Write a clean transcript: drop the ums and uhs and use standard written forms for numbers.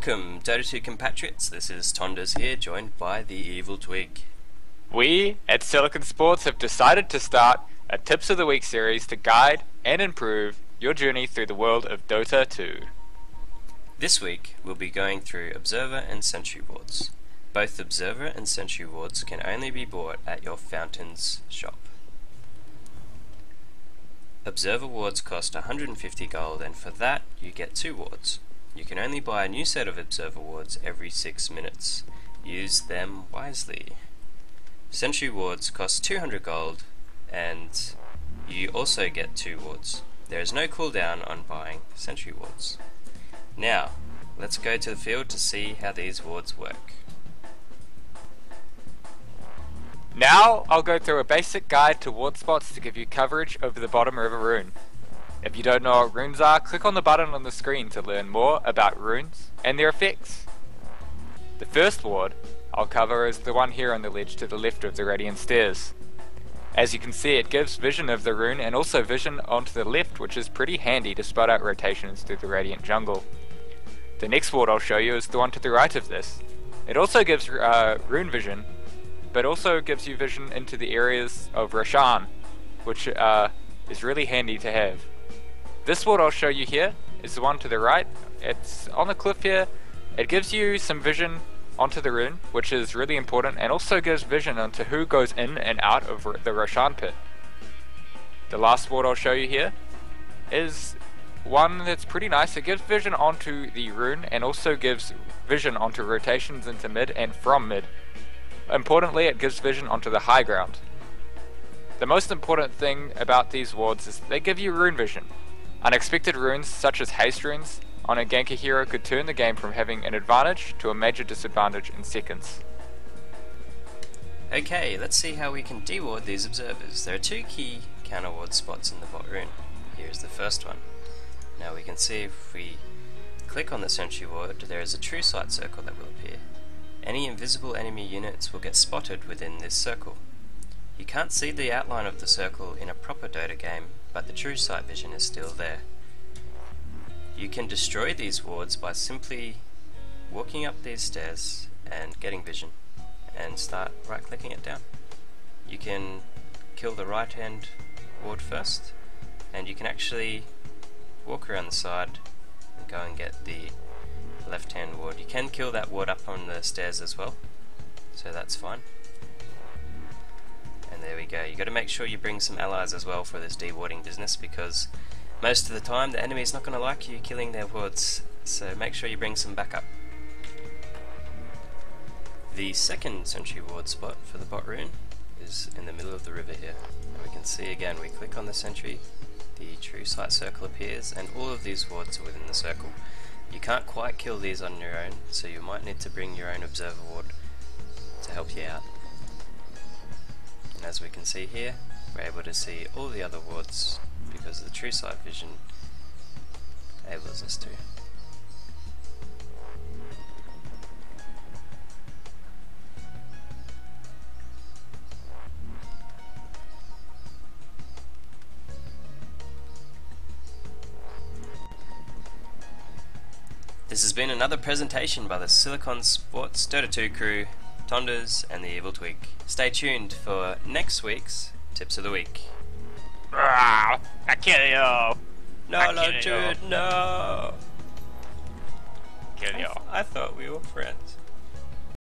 Welcome, Dota 2 compatriots. This is Tonders here, joined by the Evil Twig. We at Silicon Sports have decided to start a Tips of the Week series to guide and improve your journey through the world of Dota 2. This week, we'll be going through Observer and Sentry wards. Both Observer and Sentry wards can only be bought at your Fountains shop. Observer wards cost 150 gold, and for that, you get 2 wards. You can only buy a new set of Observer wards every 6 minutes. Use them wisely. Sentry wards cost 200 gold, and you also get 2 wards. There is no cooldown on buying Sentry wards. Now, let's go to the field to see how these wards work. Now I'll go through a basic guide to ward spots to give you coverage over the bottom of a rune. If you don't know what runes are, click on the button on the screen to learn more about runes and their effects. The first ward I'll cover is the one here on the ledge to the left of the Radiant Stairs. As you can see, it gives vision of the rune and also vision onto the left, which is pretty handy to spot out rotations through the Radiant jungle. The next ward I'll show you is the one to the right of this. It also gives rune vision, but also gives you vision into the areas of Roshan, which is really handy to have. This ward I'll show you here is the one to the right. It's on the cliff here. It gives you some vision onto the rune, which is really important, and also gives vision onto who goes in and out of the Roshan pit. The last ward I'll show you here is one that's pretty nice. It gives vision onto the rune and also gives vision onto rotations into mid and from mid. Importantly, it gives vision onto the high ground. The most important thing about these wards is they give you rune vision. Unexpected runes such as haste runes on a ganker hero could turn the game from having an advantage to a major disadvantage in seconds. Okay, let's see how we can deward these observers. There are 2 key counter ward spots in the bot rune. Here's the first one. Now we can see if we click on the Sentry ward, there is a true sight circle that will appear. Any invisible enemy units will get spotted within this circle. You can't see the outline of the circle in a proper Dota game, but the true sight vision is still there. You can destroy these wards by simply walking up these stairs and getting vision, and start right clicking it down. You can kill the right hand ward first, and you can actually walk around the side and go and get the left hand ward. You can kill that ward up on the stairs as well, so that's fine. And there we go. You got to make sure you bring some allies as well for this dewarding business, because most of the time the enemy's not going to like you killing their wards, so make sure you bring some backup. The second Sentry ward spot for the bot rune is in the middle of the river here. And we can see again, we click on the Sentry, the true sight circle appears, and all of these wards are within the circle. You can't quite kill these on your own, so you might need to bring your own observer ward to help you out. And as we can see here, we're able to see all the other wards because the true sight vision enables us to. This has been another presentation by the Silicon Sports Dota 2 crew, Tonders and the Evil Twig. Stay tuned for next week's Tips of the Week. I kill you! No, Jude, no! Kill you. I thought we were friends.